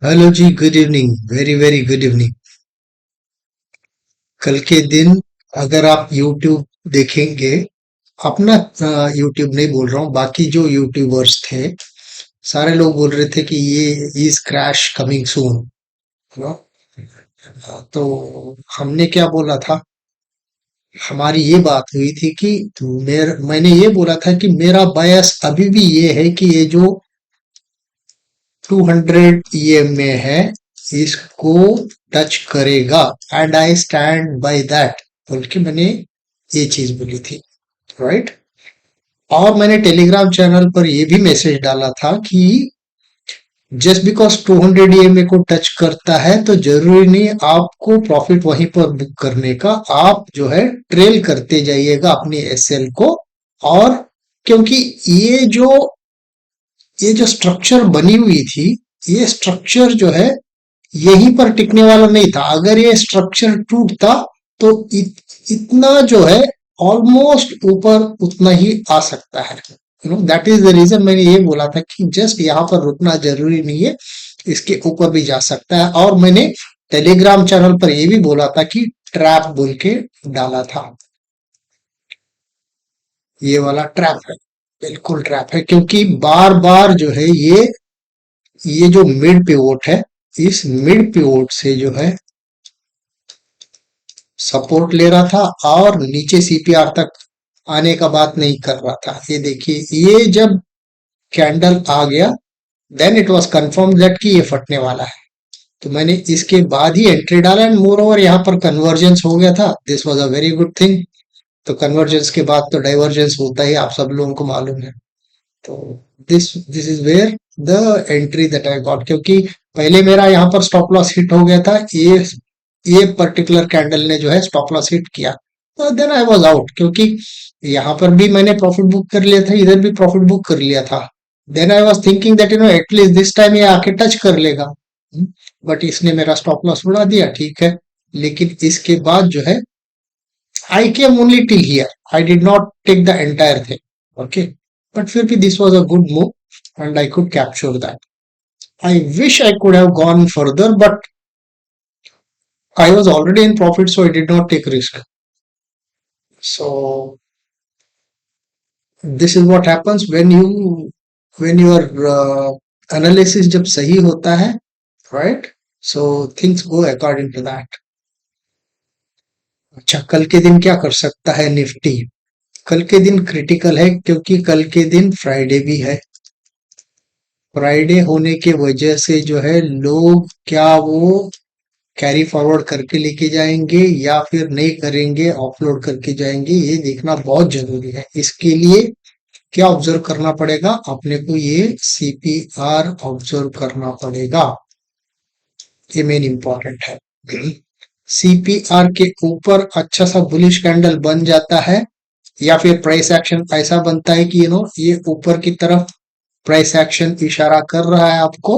Hello जी, good evening. Very very good evening. कल के दिन अगर आप YouTube देखेंगे, अपना YouTube नहीं बोल रहा हूँ, बाकी जो यूट्यूबर्स थे सारे लोग बोल रहे थे कि ये इज क्रैश कमिंग सून। तो हमने क्या बोला था? हमारी ये बात हुई थी कि मैंने ये बोला था कि मेरा बायस अभी भी ये है कि ये जो 200 EMA है, इसको टच करेगा। And I stand by that बोल के मैंने ये चीज बोली थी। राइट। और मैंने टेलीग्राम चैनल पर ये भी मैसेज डाला था कि जस्ट बिकॉज 200 EMA को टच करता है तो जरूरी नहीं आपको प्रॉफिट वहीं पर बुक करने का। आप जो है ट्रेल करते जाइएगा अपनी SL को। और क्योंकि ये जो ये जो स्ट्रक्चर बनी हुई थी, ये स्ट्रक्चर जो है यहीं पर टिकने वाला नहीं था। अगर ये स्ट्रक्चर टूटता तो इतना जो है ऑलमोस्ट ऊपर उतना ही आ सकता है। दैट इज द रीजन मैंने ये बोला था कि जस्ट यहाँ पर रुकना जरूरी नहीं है, इसके ऊपर भी जा सकता है। और मैंने टेलीग्राम चैनल पर ये भी बोला था कि ट्रैप बोल के डाला था। ये वाला ट्रैप है, बिल्कुल ट्रैप है, क्योंकि बार बार जो है ये जो मिड पिवोट है, इस मिड पिवोट से जो है सपोर्ट ले रहा था और नीचे CPR तक आने का बात नहीं कर रहा था। ये देखिए, ये जब कैंडल आ गया then it was confirm that कि ये फटने वाला है। तो मैंने इसके बाद ही एंट्री डाला एंड मोर ओवर यहाँ पर कन्वर्जेंस हो गया था। This was a very good thing. तो कन्वर्जेंस के बाद तो डाइवर्जेंस होता ही, आप सब लोगों को मालूम है। तो this is where the entry that I got, क्योंकि पहले मेरा यहाँ पर स्टॉप लॉस हिट हो गया था। ये पर्टिकुलर कैंडल ने जो है स्टॉप लॉस हिट किया, तो देन आई वाज आउट, क्योंकि यहाँ पर भी मैंने प्रॉफिट बुक कर लिया था, इधर भी प्रॉफिट बुक कर लिया था। Then I was thinking that at least this time ये आके टच कर लेगा। बट इसने मेरा स्टॉप लॉस उड़ा दिया, ठीक है। लेकिन इसके बाद जो है I came only till here. I did not take the entire thing. Okay. But फिर भी this was a good move and I could capture that. I wish I could have gone further, but I was already in profit, so I did not take risk. So this is what happens when your analysis जब सही होता है, right? So things go according to that. अच्छा, कल के दिन क्या कर सकता है निफ्टी? कल के दिन क्रिटिकल है, क्योंकि कल के दिन फ्राइडे भी है। फ्राइडे होने के वजह से जो है लोग क्या वो कैरी फॉरवर्ड करके लेके जाएंगे या फिर नहीं करेंगे, ऑफलोड करके जाएंगे, ये देखना बहुत जरूरी है। इसके लिए क्या ऑब्जर्व करना पड़ेगा अपने को? ये CPR ऑब्जर्व करना पड़ेगा। ये मेन इंपॉर्टेंट है। CPR के ऊपर अच्छा सा बुलिश कैंडल बन जाता है या फिर प्राइस एक्शन ऐसा बनता है कि ये ऊपर की तरफ प्राइस एक्शन इशारा कर रहा है आपको,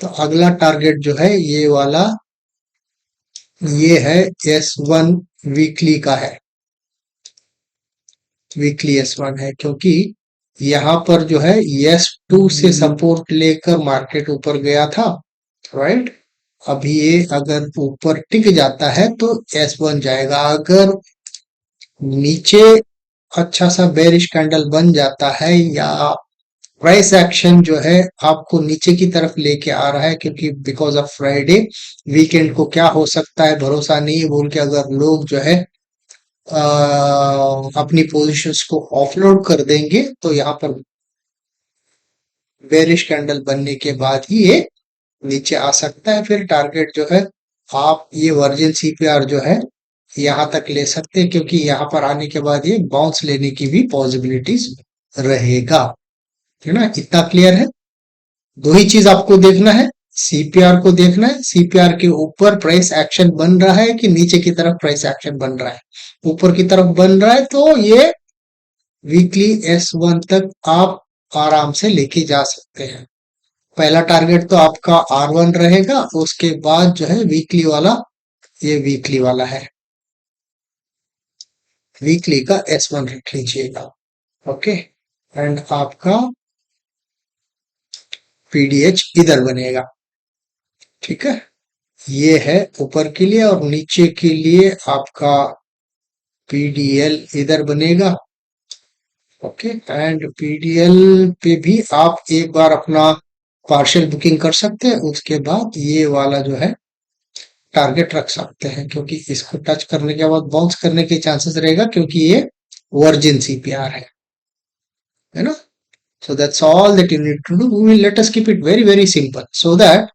तो अगला टारगेट जो है ये वाला, ये है S1 वीकली का है। वीकली S1 है, क्योंकि यहाँ पर जो है S2 से सपोर्ट लेकर मार्केट ऊपर गया था। राइट। अभी ये अगर ऊपर टिक जाता है तो S1 जाएगा। अगर नीचे अच्छा सा बेरिश कैंडल बन जाता है या प्राइस एक्शन जो है आपको नीचे की तरफ लेके आ रहा है, क्योंकि बिकॉज ऑफ फ्राइडे, वीकेंड को क्या हो सकता है भरोसा नहीं बोल के अगर लोग जो है अपनी पोजीशंस को ऑफलोड कर देंगे, तो यहाँ पर बेरिश कैंडल बनने के बाद ही ये नीचे आ सकता है। फिर टारगेट जो है आप ये वर्जिन CPR जो है यहाँ तक ले सकते हैं, क्योंकि यहाँ पर आने के बाद ये बाउंस लेने की भी पॉसिबिलिटीज रहेगा। है ना? इतना क्लियर है? दो ही चीज आपको देखना है। CPR को देखना है, CPR के ऊपर प्राइस एक्शन बन रहा है कि नीचे की तरफ प्राइस एक्शन बन रहा है। ऊपर की तरफ बन रहा है तो ये वीकली S1 तक आप आराम से लेके जा सकते हैं। पहला टारगेट तो आपका R1 रहेगा, उसके बाद जो है वीकली वाला, ये वीकली वाला है। वीकली का S1 रख लीजिएगा। ओके। एंड आपका PDH इधर बनेगा। ठीक है, ये है ऊपर के लिए, और नीचे के लिए आपका पीडीएल इधर बनेगा। ओके, एंड पीडीएल पे भी आप एक बार अपना पार्शियल बुकिंग कर सकते हैं, उसके बाद ये वाला जो है टारगेट रख सकते हैं, क्योंकि इसको टच करने के बाद बाउंस करने के चांसेस रहेगा, क्योंकि ये वर्जिन सीपीआर है ना। So that's all that you need to do. We will let us keep it very very simple, so that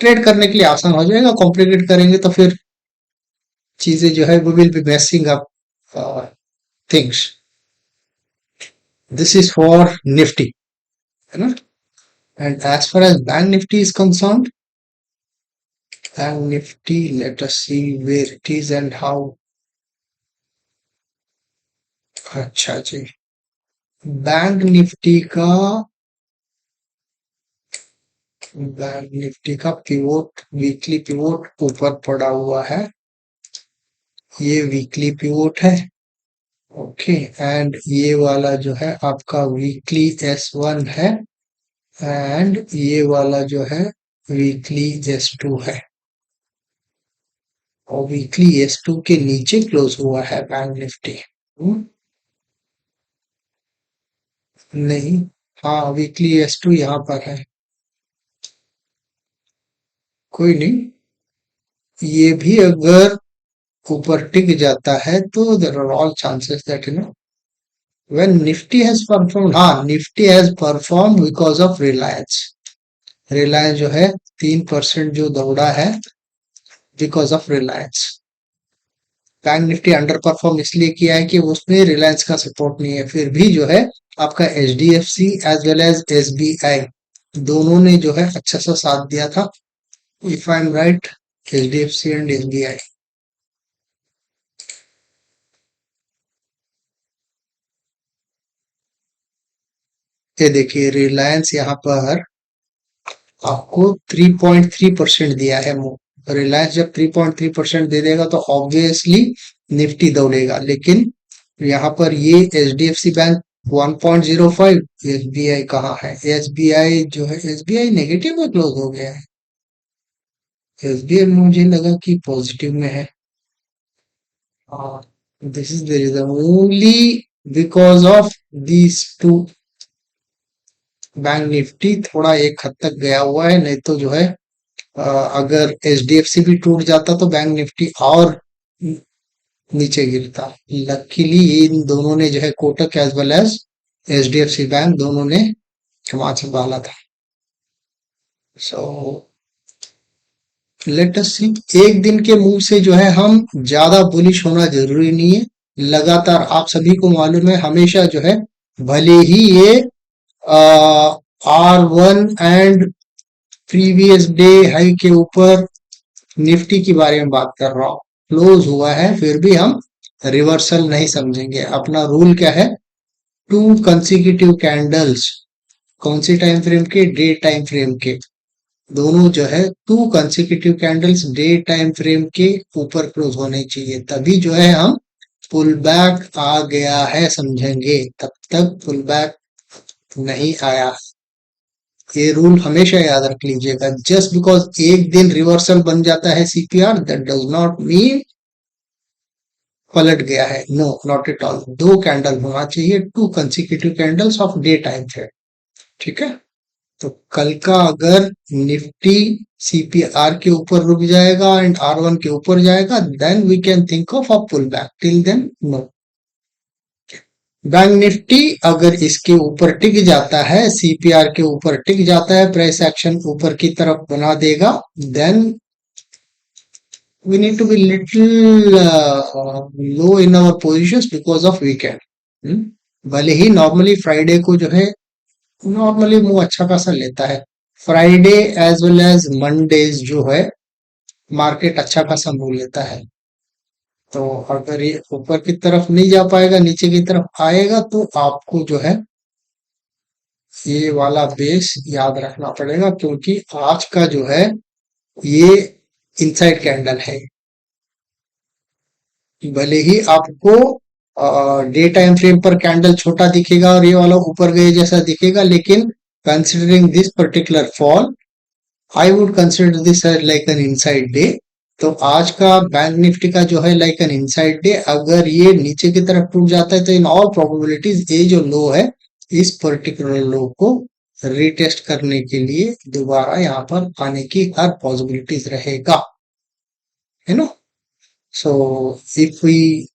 trade करने के लिए आसान हो जाएगा। कॉम्प्लिकेट करेंगे तो फिर चीजें जो है, we will be messing up things. This is for Nifty, है ना। And as far as Bank Nifty is concerned, Bank Nifty, let us see where it is and how. अच्छा जी, बैंक निफ्टी का, बैंक निफ्टी का pivot, weekly pivot ऊपर पड़ा हुआ है, ये वीकली पिवोट है। ओके, एंड ये वाला जो है आपका वीकली S1 है, एंड ये वाला जो है वीकली S2 है, और वीकली S2 के नीचे क्लोज हुआ है बैंक निफ्टी। नहीं, हाँ वीकली S2 यहाँ पर है, कोई नहीं, ये भी अगर ऊपर टिक जाता है तो there are all chances that when Nifty has performed, हाँ Nifty has perform because of Reliance. Reliance जो है 3% जो दौड़ा है because of Reliance. Bank Nifty under perform इसलिए किया है कि उसमें रिलायंस का सपोर्ट नहीं है, फिर भी जो है आपका HDFC as well as SBI दोनों ने जो है अच्छा सा साथ दिया था, if I am right, HDFC and SBI। ये देखिए रिलायंस यहाँ पर आपको 3.3% दिया है। रिलायंस जब 3.3% दे देगा तो ऑब्वियसली निफ्टी दौड़ेगा, लेकिन यहाँ पर ये HDFC बैंक 1.05, SBI कहाँ है, SBI जो है, SBI नेगेटिव में क्लोज हो गया है। SBI मुझे लगा कि पॉजिटिव में है। This is the reason only because of these two. Bank Nifty थोड़ा एक हद तक गया हुआ है, नहीं तो जो है अगर HDFC भी टूट जाता तो बैंक निफ्टी और नीचे गिरता। लकीली इन दोनों ने जो है, Kotak as well as HDFC bank दोनों ने कमाल संभाला था। सो लेट अस सी, एक दिन के मूव से जो है हम ज्यादा बुलिश होना जरूरी नहीं है। लगातार आप सभी को मालूम है, हमेशा जो है भले ही ये R1 and previous day high के ऊपर निफ्टी के बारे में बात कर रहा हूं, क्लोज हुआ है, फिर भी हम रिवर्सल नहीं समझेंगे। अपना रूल क्या है, 2 कंसेक्यूटिव कैंडल्स, कौन सी टाइम फ्रेम के, डे टाइम फ्रेम के, दोनों जो है 2 consecutive candles day time frame के ऊपर क्लोज होने चाहिए, तभी जो है हम पुल बैक आ गया है समझेंगे। तब तक पुल बैक नहीं आया, ये रूल हमेशा याद रख लीजिएगा। जस्ट बिकॉज एक दिन रिवर्सल बन जाता है CPR, that does not mean पलट गया है, no not at all. 2 candle होना चाहिए, 2 consecutive candles of day time frame, ठीक है। तो कल का अगर निफ्टी CPR के ऊपर रुक जाएगा एंड R1 के ऊपर जाएगा, then we can think of a pull back, till then no. Bank Nifty अगर इसके ऊपर टिक जाता है, CPR के ऊपर टिक जाता है, प्राइस एक्शन ऊपर की तरफ बना देगा, then we need to be little low in our positions because of weekend। भले ही नॉर्मली फ्राइडे को जो है नॉर्मली मुंह अच्छा खासा लेता है, Friday as well as Mondays जो है मार्केट अच्छा खासा मुंह लेता है। तो अगर ये ऊपर की तरफ नहीं जा पाएगा, नीचे की तरफ आएगा, तो आपको जो है ये वाला बेस याद रखना पड़ेगा, क्योंकि आज का जो है ये इनसाइड कैंडल है। भले ही आपको डे टाइम फ्रेम पर कैंडल छोटा दिखेगा और ये वाला ऊपर गए जैसा दिखेगा, लेकिन considering this particular fall, I would consider this like an inside day. तो आज का बैंक निफ्टी का जो है लाइक एन इनसाइड डे, अगर ये नीचे की तरफ टूट जाता है तो इन ऑल प्रोबेबिलिटीज ये जो लो है, इस पर्टिकुलर लो को रीटेस्ट करने के लिए दोबारा यहाँ पर आने की हर पॉसिबिलिटीज रहेगा, है ना। So if we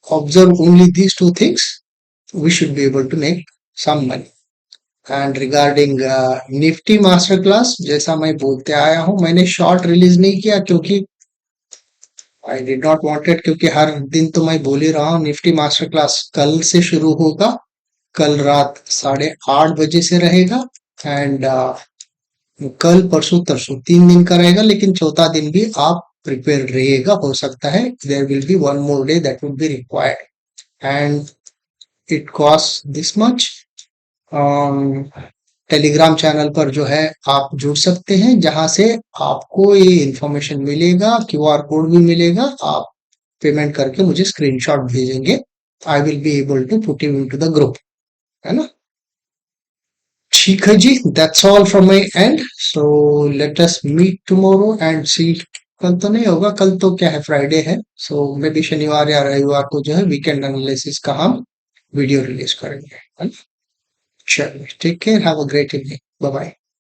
observe only these two things, we should be able to make some money. And regarding Nifty master class, जैसा मैं बोलते आया हूं, मैंने शॉर्ट रिलीज नहीं किया क्योंकि आई डिड नॉट वांटेड, क्योंकि हर दिन तो मैं बोल ही रहा हूँ निफ्टी मास्टर क्लास कल से शुरू होगा, कल रात 8:30 बजे से रहेगा। एंड कल परसों तरसों 3 दिन का रहेगा, लेकिन चौथा दिन भी आप प्रिपेयर रहिएगा, हो सकता है there will be one more day that would be required. And it cost this much. Telegram channel पर जो है आप जुड़ सकते हैं, जहां से आपको ये इंफॉर्मेशन मिलेगा, क्यूआर कोड भी मिलेगा, आप पेमेंट करके मुझे स्क्रीनशॉट भेजेंगे, I will be able to put you into the group, है ना। ठीक है जी, that's all from my end. So let us meet tomorrow and see. कल तो नहीं होगा, कल तो क्या है, फ्राइडे है। सो मे बी शनिवार या रविवार को जो है वीकेंड एनालिसिस का हम वीडियो रिलीज करेंगे, है ना। चलिए, take care, have a great evening, bye bye.